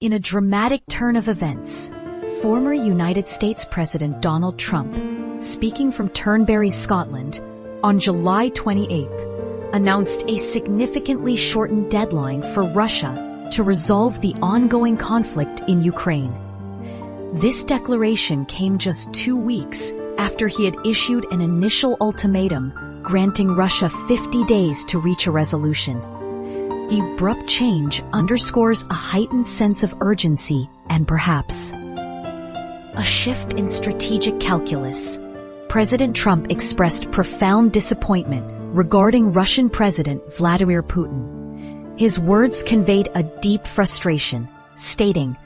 In a dramatic turn of events, former United States President Donald Trump, speaking from Turnberry, Scotland, on July 28th, announced a significantly shortened deadline for Russia to resolve the ongoing conflict in Ukraine. This declaration came just 2 weeks after he had issued an initial ultimatum granting Russia 50 days to reach a resolution. The abrupt change underscores a heightened sense of urgency and perhaps a shift in strategic calculus. President Trump expressed profound disappointment regarding Russian President Vladimir Putin. His words conveyed a deep frustration, stating,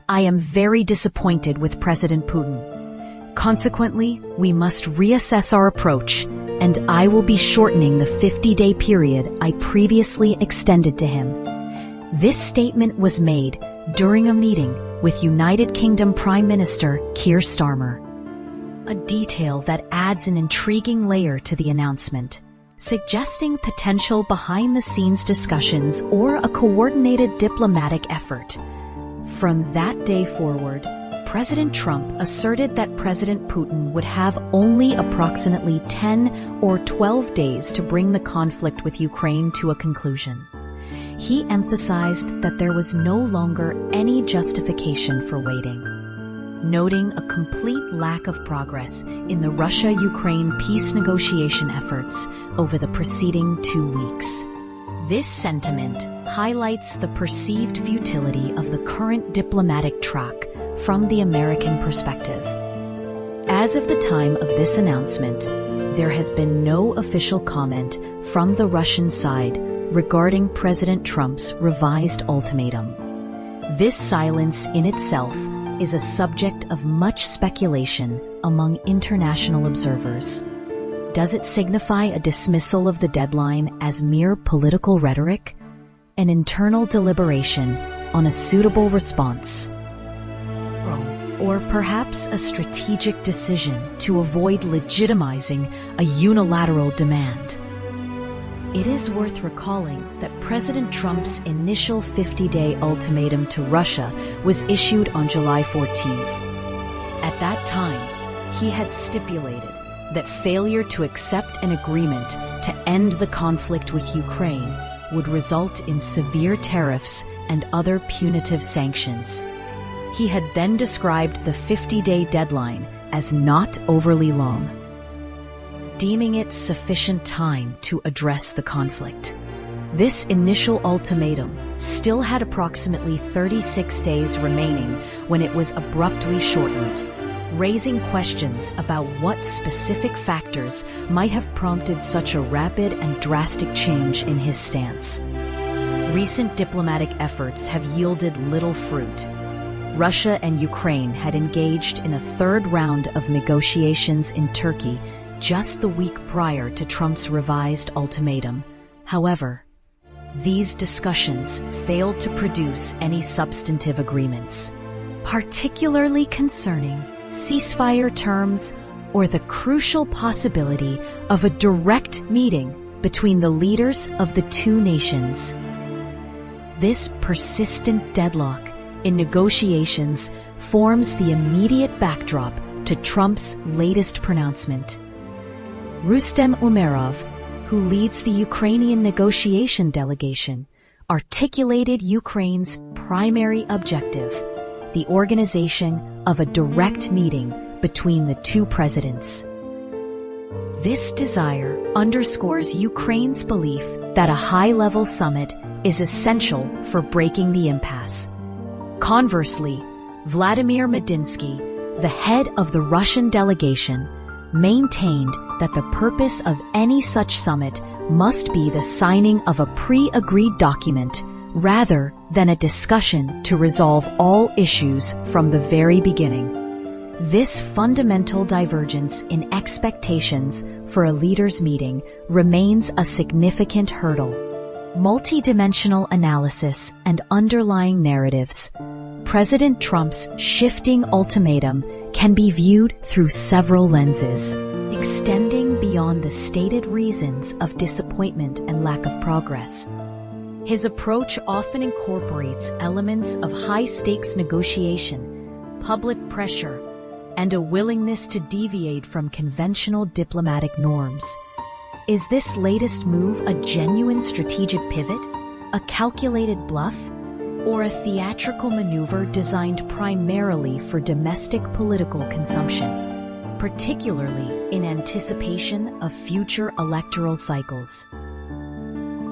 "I am very disappointed with President Putin. Consequently, we must reassess our approach, and I will be shortening the 50-day period I previously extended to him." This statement was made during a meeting with United Kingdom Prime Minister Keir Starmer. A detail that adds an intriguing layer to the announcement, suggesting potential behind-the-scenes discussions or a coordinated diplomatic effort. From that day forward, President Trump asserted that President Putin would have only approximately 10 or 12 days to bring the conflict with Ukraine to a conclusion. He emphasized that there was no longer any justification for waiting, noting a complete lack of progress in the Russia-Ukraine peace negotiation efforts over the preceding 2 weeks. This sentiment highlights the perceived futility of the current diplomatic track from the American perspective. As of the time of this announcement, there has been no official comment from the Russian side regarding President Trump's revised ultimatum. This silence in itself is a subject of much speculation among international observers. Does it signify a dismissal of the deadline as mere political rhetoric, an internal deliberation on a suitable response, or perhaps a strategic decision to avoid legitimizing a unilateral demand? It is worth recalling that President Trump's initial 50-day ultimatum to Russia was issued on July 14th. At that time, he had stipulated that failure to accept an agreement to end the conflict with Ukraine would result in severe tariffs and other punitive sanctions. He had then described the 50-day deadline as not overly long, deeming it sufficient time to address the conflict. This initial ultimatum still had approximately 36 days remaining when it was abruptly shortened, raising questions about what specific factors might have prompted such a rapid and drastic change in his stance. Recent diplomatic efforts have yielded little fruit. Russia and Ukraine had engaged in a third round of negotiations in Turkey just the week prior to Trump's revised ultimatum. However, these discussions failed to produce any substantive agreements, particularly concerning ceasefire terms or the crucial possibility of a direct meeting between the leaders of the two nations. This persistent deadlock in negotiations forms the immediate backdrop to Trump's latest pronouncement. Rustem Umerov, who leads the Ukrainian negotiation delegation, articulated Ukraine's primary objective, the organization of a direct meeting between the two presidents. This desire underscores Ukraine's belief that a high-level summit is essential for breaking the impasse. Conversely, Vladimir Medinsky, the head of the Russian delegation, maintained that the purpose of any such summit must be the signing of a pre-agreed document rather than a discussion to resolve all issues from the very beginning. This fundamental divergence in expectations for a leaders' meeting remains a significant hurdle. Multidimensional analysis and underlying narratives. President Trump's shifting ultimatum can be viewed through several lenses, extending beyond the stated reasons of disappointment and lack of progress. His approach often incorporates elements of high-stakes negotiation, public pressure, and a willingness to deviate from conventional diplomatic norms. Is this latest move a genuine strategic pivot, a calculated bluff, or a theatrical maneuver designed primarily for domestic political consumption, particularly in anticipation of future electoral cycles?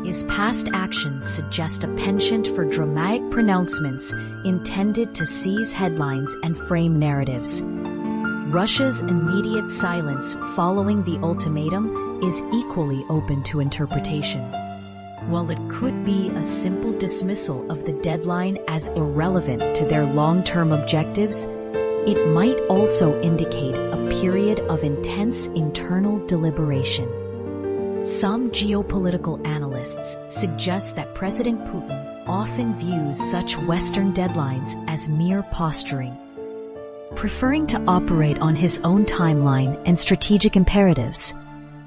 His past actions suggest a penchant for dramatic pronouncements intended to seize headlines and frame narratives. Russia's immediate silence following the ultimatum is equally open to interpretation. While it could be a simple dismissal of the deadline as irrelevant to their long-term objectives, it might also indicate a period of intense internal deliberation. Some geopolitical analysts suggest that President Putin often views such Western deadlines as mere posturing, preferring to operate on his own timeline and strategic imperatives.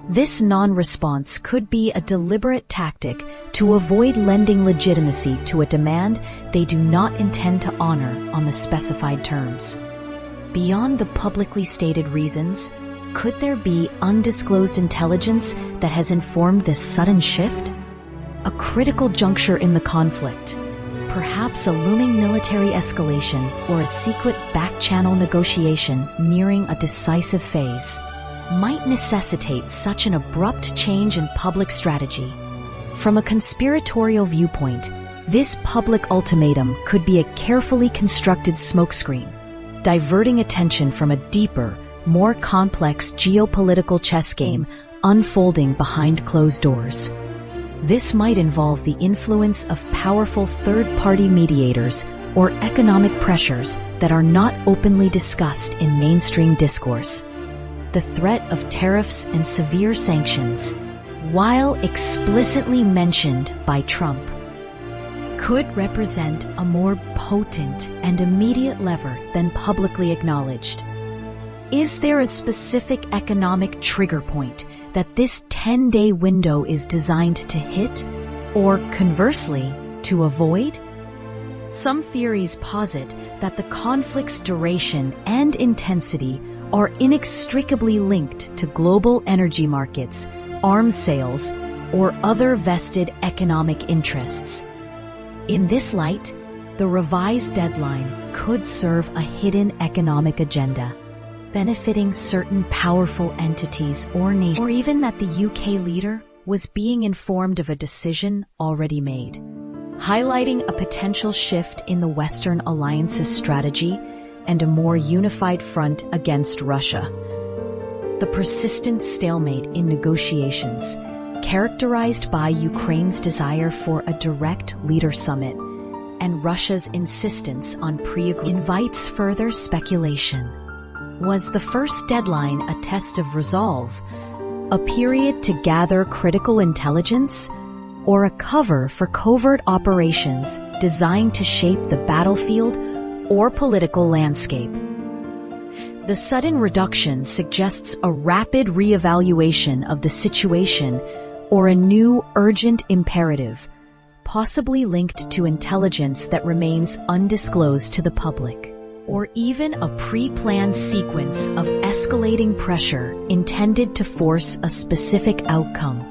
This non-response could be a deliberate tactic to avoid lending legitimacy to a demand they do not intend to honor on the specified terms. Beyond the publicly stated reasons, could there be undisclosed intelligence that has informed this sudden shift? A critical juncture in the conflict, perhaps a looming military escalation or a secret back-channel negotiation nearing a decisive phase, might necessitate such an abrupt change in public strategy. From a conspiratorial viewpoint, this public ultimatum could be a carefully constructed smokescreen, diverting attention from a deeper, more complex geopolitical chess game unfolding behind closed doors. This might involve the influence of powerful third-party mediators or economic pressures that are not openly discussed in mainstream discourse. The threat of tariffs and severe sanctions, while explicitly mentioned by Trump, could represent a more potent and immediate lever than publicly acknowledged. Is there a specific economic trigger point that this 10-day window is designed to hit, or conversely, to avoid? Some theories posit that the conflict's duration and intensity are inextricably linked to global energy markets, arms sales, or other vested economic interests. In this light, the revised deadline could serve a hidden economic agenda, benefiting certain powerful entities or nations, or even that the UK leader was being informed of a decision already made, highlighting a potential shift in the Western alliance's strategy and a more unified front against Russia. The persistent stalemate in negotiations, characterized by Ukraine's desire for a direct leader summit and Russia's insistence on pre-agreement, invites further speculation. Was the first deadline a test of resolve, a period to gather critical intelligence, or a cover for covert operations designed to shape the battlefield or political landscape? The sudden reduction suggests a rapid reevaluation of the situation or a new urgent imperative, possibly linked to intelligence that remains undisclosed to the public, or even a pre-planned sequence of escalating pressure intended to force a specific outcome.